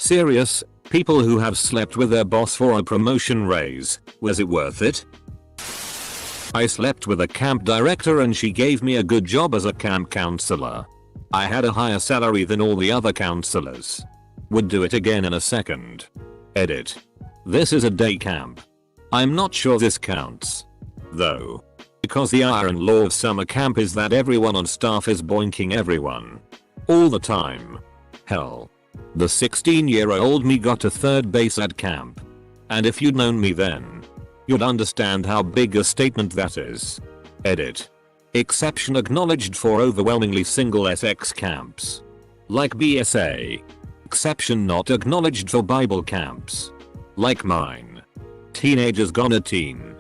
Serious, people who have slept with their boss for a promotion raise, was it worth it? I slept with a camp director and she gave me a good job as a camp counselor. I had a higher salary than all the other counselors. Would do it again in a second. Edit. This is a day camp. I'm not sure this counts. Though. Because the iron law of summer camp is that everyone on staff is boinking everyone. All the time. Hell. The 16-year-old me got to third base at camp. And if you'd known me then, you'd understand how big a statement that is. Edit. Exception acknowledged for overwhelmingly single SX camps. Like BSA. Exception not acknowledged for Bible camps. Like mine. Teenagers gonna teen.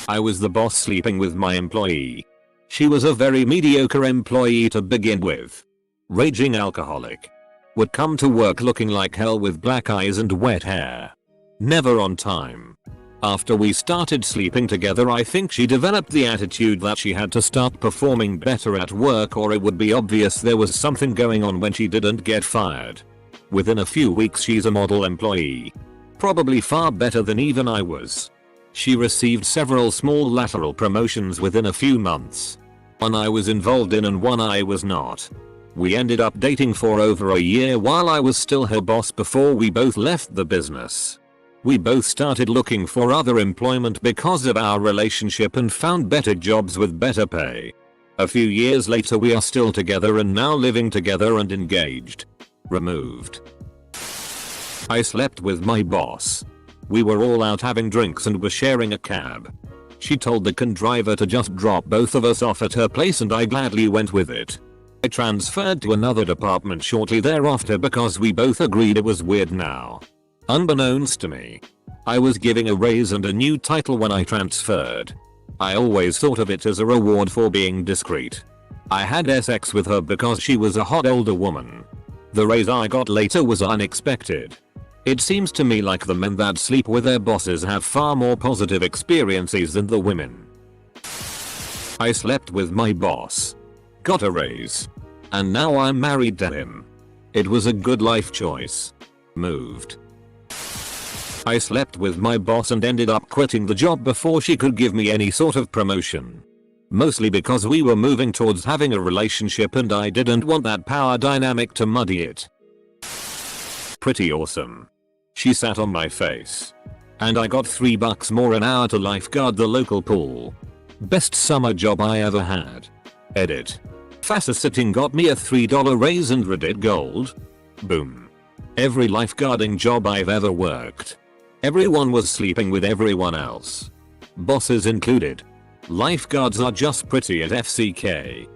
I was the boss sleeping with my employee. She was a very mediocre employee to begin with. Raging alcoholic. Would come to work looking like hell with black eyes and wet hair. Never on time. After we started sleeping together, I think she developed the attitude that she had to start performing better at work or it would be obvious there was something going on when she didn't get fired. Within a few weeks she's a model employee. Probably far better than even I was. She received several small lateral promotions within a few months. One I was involved in and one I was not. We ended up dating for over a year while I was still her boss before we both left the business. We both started looking for other employment because of our relationship and found better jobs with better pay. A few years later we are still together and now living together and engaged. Removed. I slept with my boss. We were all out having drinks and were sharing a cab. She told the driver to just drop both of us off at her place and I gladly went with it. I transferred to another department shortly thereafter because we both agreed it was weird now. Unbeknownst to me, I was giving a raise and a new title when I transferred. I always thought of it as a reward for being discreet. I had sex with her because she was a hot older woman. The raise I got later was unexpected. It seems to me like the men that sleep with their bosses have far more positive experiences than the women. I slept with my boss. Got a raise. And now I'm married to him. It was a good life choice. Moved. I slept with my boss and ended up quitting the job before she could give me any sort of promotion. Mostly because we were moving towards having a relationship and I didn't want that power dynamic to muddy it. Pretty awesome. She sat on my face. And I got $3 more an hour to lifeguard the local pool. Best summer job I ever had. Edit. Faster sitting got me a $3 raise and Reddit gold. Boom. Every lifeguarding job I've ever worked. Everyone was sleeping with everyone else. Bosses included. Lifeguards are just pretty at FCK.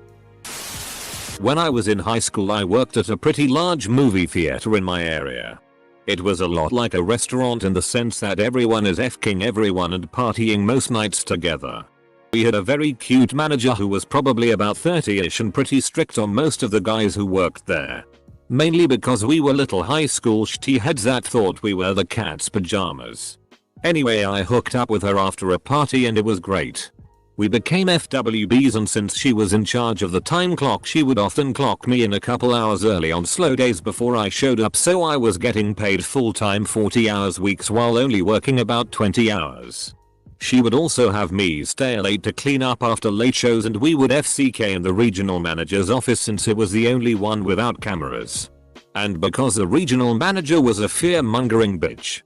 When I was in high school I worked at a pretty large movie theater in my area. It was a lot like a restaurant in the sense that everyone is fking everyone and partying most nights together. We had a very cute manager who was probably about 30ish and pretty strict on most of the guys who worked there. Mainly because we were little high school shitty heads that thought we were the cat's pajamas. Anyway, I hooked up with her after a party and it was great. We became FWBs and since she was in charge of the time clock she would often clock me in a couple hours early on slow days before I showed up, so I was getting paid full-time 40 hours weeks while only working about 20 hours. She would also have me stay late to clean up after late shows and we would FCK in the regional manager's office since it was the only one without cameras. And because the regional manager was a fear-mongering bitch.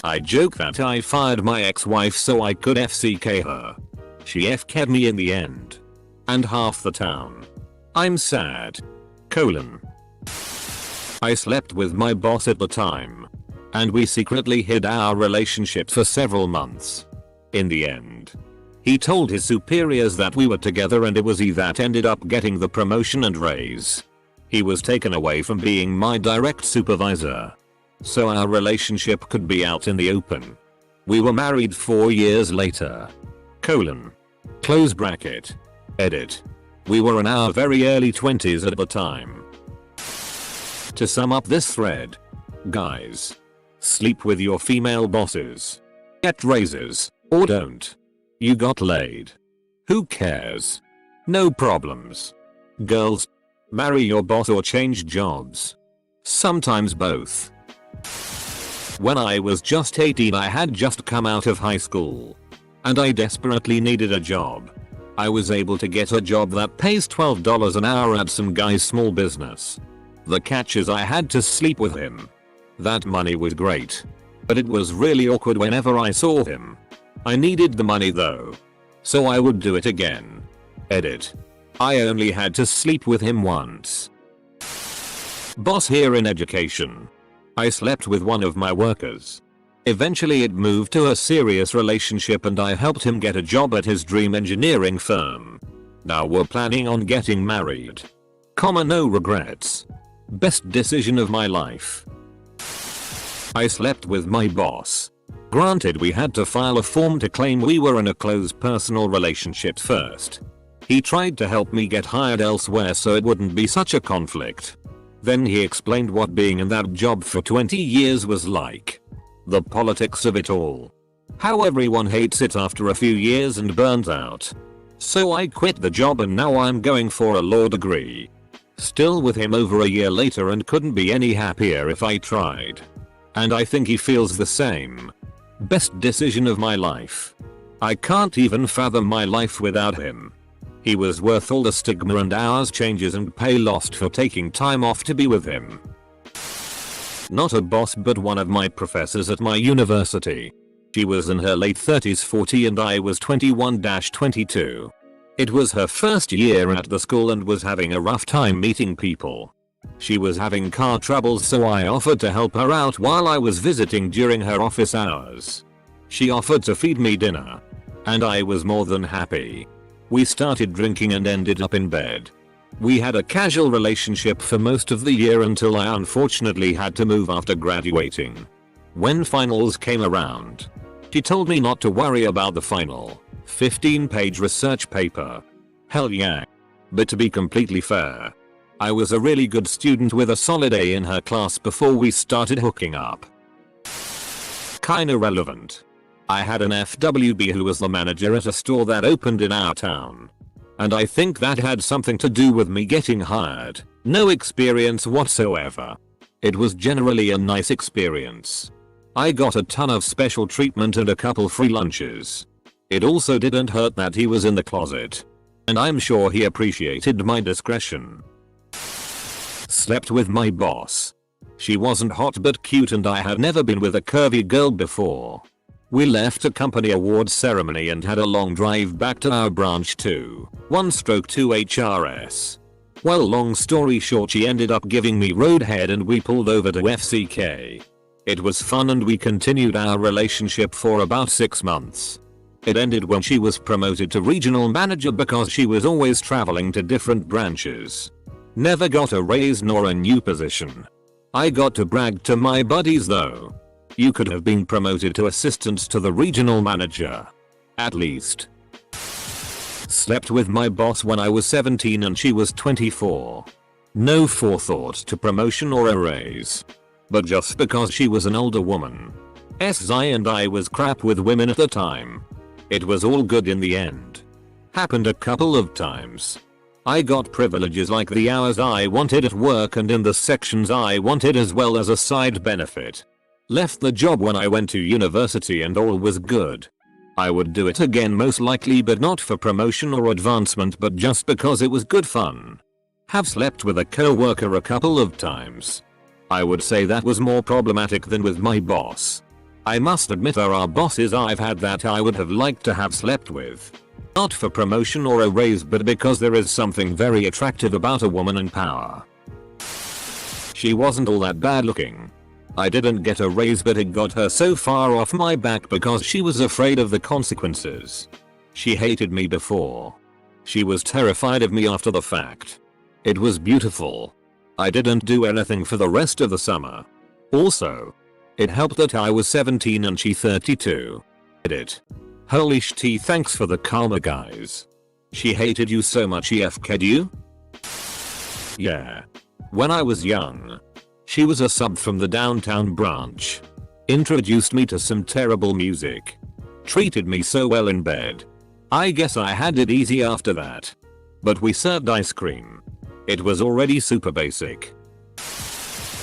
I joke that I fired my ex-wife so I could FCK her. She FK'd me in the end. And half the town. I'm sad. I slept with my boss at the time. And we secretly hid our relationship for several months. In the end, he told his superiors that we were together and it was he that ended up getting the promotion and raise. He was taken away from being my direct supervisor. So our relationship could be out in the open. We were married 4 years later. Close bracket. Edit. We were in our very early 20s at the time. To sum up this thread. Guys. Sleep with your female bosses. Get raises, or don't. You got laid. Who cares? No problems. Girls. Marry your boss or change jobs. Sometimes both. When I was just 18, I had just come out of high school. And I desperately needed a job. I was able to get a job that pays $12 an hour at some guy's small business. The catch is I had to sleep with him. That money was great. But it was really awkward whenever I saw him. I needed the money though. So I would do it again. Edit. I only had to sleep with him once. Boss here in education. I slept with one of my workers. Eventually it moved to a serious relationship and I helped him get a job at his dream engineering firm. Now we're planning on getting married. No regrets. Best decision of my life. I slept with my boss. Granted, we had to file a form to claim we were in a close personal relationship first. He tried to help me get hired elsewhere so it wouldn't be such a conflict. Then he explained what being in that job for 20 years was like. The politics of it all. How everyone hates it after a few years and burns out. So I quit the job and now I'm going for a law degree. Still with him over a year later and couldn't be any happier if I tried. And I think he feels the same. Best decision of my life. I can't even fathom my life without him. He was worth all the stigma and hours changes and pay lost for taking time off to be with him. Not a boss but one of my professors at my university. She was in her late 30s 40 and I was 21-22. It was her first year at the school and was having a rough time meeting people. She was having car troubles so I offered to help her out while I was visiting during her office hours. She offered to feed me dinner. And I was more than happy. We started drinking and ended up in bed. We had a casual relationship for most of the year until I unfortunately had to move after graduating. When finals came around, she told me not to worry about the final 15-page research paper. Hell yeah. But to be completely fair, I was a really good student with a solid A in her class before we started hooking up. Kinda relevant. I had an FWB who was the manager at a store that opened in our town. And I think that had something to do with me getting hired. No experience whatsoever. It was generally a nice experience. I got a ton of special treatment and a couple free lunches. It also didn't hurt that he was in the closet. And I'm sure he appreciated my discretion. Slept with my boss. She wasn't hot but cute and I had never been with a curvy girl before. We left a company awards ceremony and had a long drive back to our branch to 1/2 HRS. Well, long story short, she ended up giving me roadhead and we pulled over to FCK. It was fun and we continued our relationship for about 6 months. It ended when she was promoted to regional manager because she was always traveling to different branches. Never got a raise nor a new position. I got to brag to my buddies though. You could have been promoted to assistant to the regional manager. At least. Slept with my boss when I was 17 and she was 24. No forethought to promotion or a raise. But just because she was an older woman. SI and I was crap with women at the time. It was all good in the end. Happened a couple of times. I got privileges like the hours I wanted at work and in the sections I wanted as well as a side benefit. Left the job when I went to university and all was good. I would do it again most likely but not for promotion or advancement but just because it was good fun. Have slept with a co-worker a couple of times. I would say that was more problematic than with my boss. I must admit there are bosses I've had that I would have liked to have slept with. Not for promotion or a raise but because there is something very attractive about a woman in power. She wasn't all that bad looking. I didn't get a raise but it got her so far off my back because she was afraid of the consequences. She hated me before. She was terrified of me after the fact. It was beautiful. I didn't do anything for the rest of the summer. Also, it helped that I was 17 and she 32. Edit. Holy shit, thanks for the karma guys. She hated you so much she FK'd you? Yeah. When I was young. She was a sub from the downtown branch. Introduced me to some terrible music. Treated me so well in bed. I guess I had it easy after that. But we served ice cream. It was already super basic.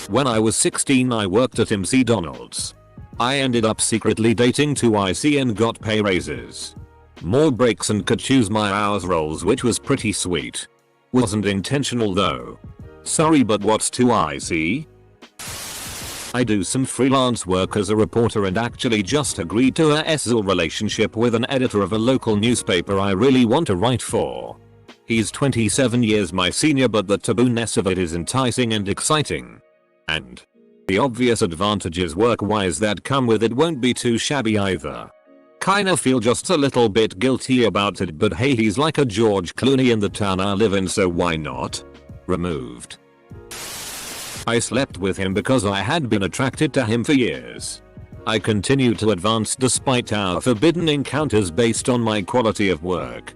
When I was 16 I worked at MC Donald's. I ended up secretly dating 2IC and got pay raises. More breaks and could choose my hours rolls, which was pretty sweet. Wasn't intentional though. Sorry, but what's 2IC? I do some freelance work as a reporter and actually just agreed to a SL relationship with an editor of a local newspaper I really want to write for. He's 27 years my senior, but the tabooness of it is enticing and exciting. And the obvious advantages work-wise that come with it won't be too shabby either. Kinda feel just a little bit guilty about it, but hey, he's like a George Clooney in the town I live in, so why not? Removed. I slept with him because I had been attracted to him for years. I continued to advance despite our forbidden encounters based on my quality of work.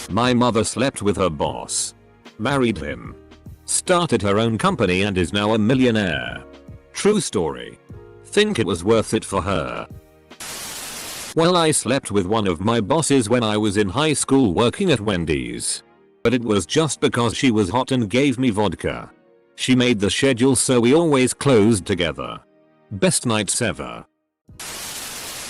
My mother slept with her boss. Married him. Started her own company and is now a millionaire. True story. Think it was worth it for her. Well, I slept with one of my bosses when I was in high school working at Wendy's. But it was just because she was hot and gave me vodka. She made the schedule so we always closed together. Best nights ever.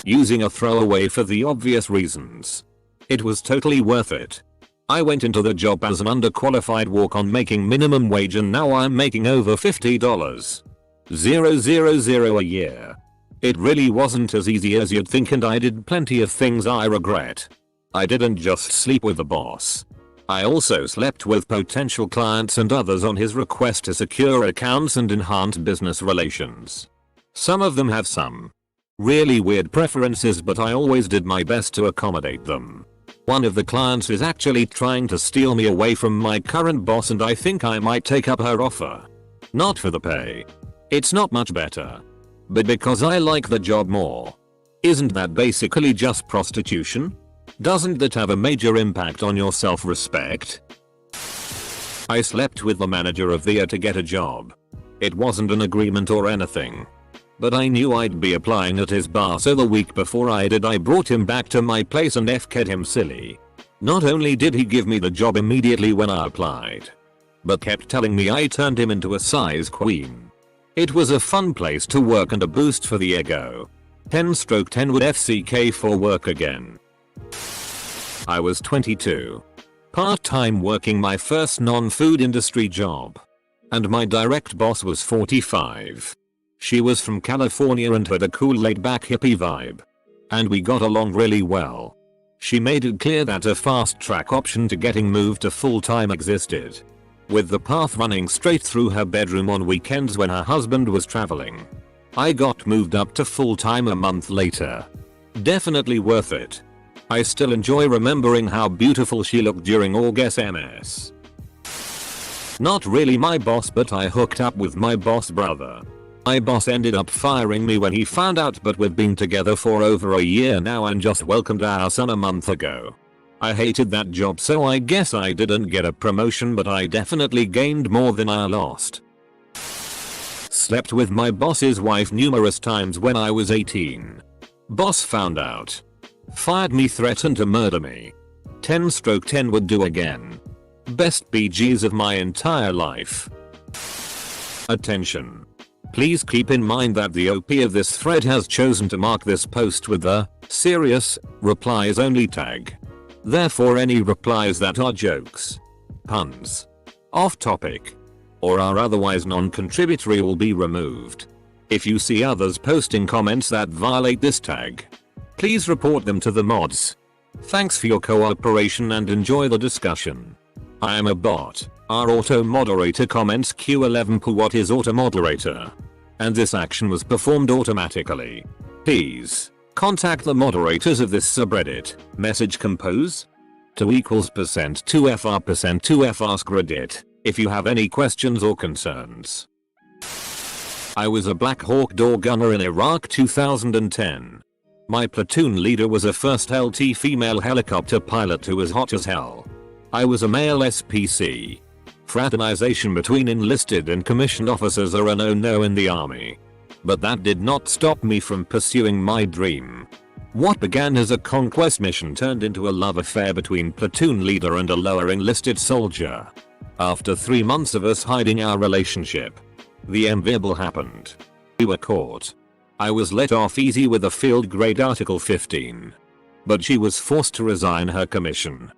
Using a throwaway for the obvious reasons. It was totally worth it. I went into the job as an underqualified walk-on making minimum wage, and now I'm making over $50,000 a year. It really wasn't as easy as you'd think, and I did plenty of things I regret. I didn't just sleep with the boss. I also slept with potential clients and others on his request to secure accounts and enhance business relations. Some of them have some really weird preferences, but I always did my best to accommodate them. One of the clients is actually trying to steal me away from my current boss, and I think I might take up her offer. Not for the pay. It's not much better. But because I like the job more. Isn't that basically just prostitution? Doesn't that have a major impact on your self-respect? I slept with the manager of the year to get a job. It wasn't an agreement or anything. But I knew I'd be applying at his bar, so the week before I did, I brought him back to my place and FK'd him silly. Not only did he give me the job immediately when I applied, but kept telling me I turned him into a size queen. It was a fun place to work and a boost for the ego. 10/10 would FCK for work again. I was 22. Part-time working my first non-food industry job. And my direct boss was 45. She was from California and had a cool laid-back hippie vibe. And we got along really well. She made it clear that a fast-track option to getting moved to full-time existed, with the path running straight through her bedroom on weekends when her husband was traveling. I got moved up to full-time a month later. Definitely worth it. I still enjoy remembering how beautiful she looked during August MS. Not really my boss, but I hooked up with my boss brother. My boss ended up firing me when he found out, but we've been together for over a year now and just welcomed our son a month ago. I hated that job, so I guess I didn't get a promotion, but I definitely gained more than I lost. Slept with my boss's wife numerous times when I was 18. Boss found out. Fired me, threatened to murder me. 10/10 would do again. Best BGs of my entire life. Attention. Please keep in mind that the OP of this thread has chosen to mark this post with the serious replies only tag. Therefore, any replies that are jokes, puns, off topic, or are otherwise non-contributory will be removed. If you see others posting comments that violate this tag, please report them to the mods. Thanks for your cooperation and enjoy the discussion. I am a bot. Our auto moderator comments Q11 P. What is auto moderator? And this action was performed automatically. Please contact the moderators of this subreddit. Message compose to equals %2FR%2F ask Reddit if you have any questions or concerns. I was a Black Hawk door gunner in Iraq 2010. My platoon leader was a first LT female helicopter pilot who was hot as hell. I was a male SPC. Fraternization between enlisted and commissioned officers are a no-no in the army. But that did not stop me from pursuing my dream. What began as a conquest mission turned into a love affair between platoon leader and a lower enlisted soldier. After 3 months of us hiding our relationship, The inevitable happened. We were caught. I was let off easy with a field grade Article 15. But she was forced to resign her commission.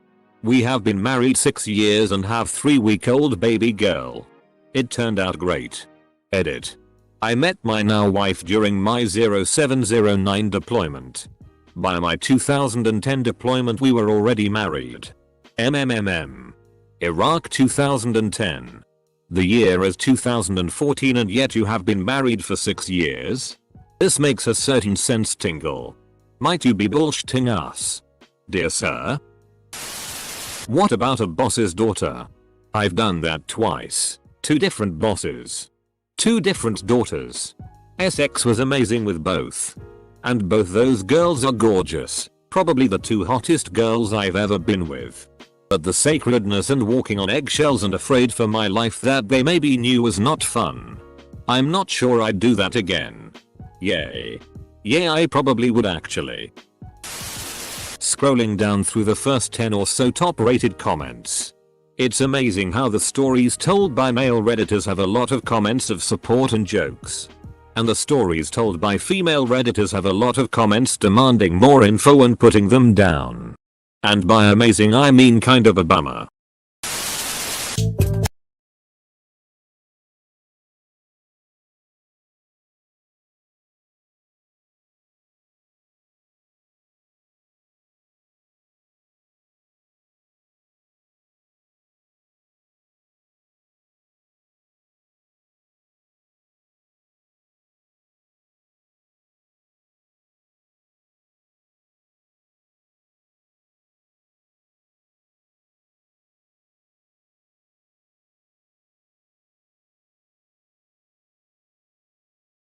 We have been married 6 years and have 3-week-old baby girl. It turned out great. Edit. I met my now wife during my 0709 deployment. By my 2010 deployment we were already married. MMMM. Iraq 2010. The year is 2014 and yet you have been married for 6 years? This makes a certain sense tingle. Might you be bullshitting us? Dear sir? What about a boss's daughter? I've done that twice. 2 different bosses. 2 different daughters. SX was amazing with both. And both those girls are gorgeous. Probably the 2 hottest girls I've ever been with. But the sacredness and walking on eggshells and afraid for my life that they maybe knew was not fun. I'm not sure I'd do that again. Yay. Yeah, I probably would actually. Scrolling down through the first 10 or so top rated comments. It's amazing how the stories told by male redditors have a lot of comments of support and jokes. And the stories told by female redditors have a lot of comments demanding more info and putting them down. And by amazing I mean kind of a bummer.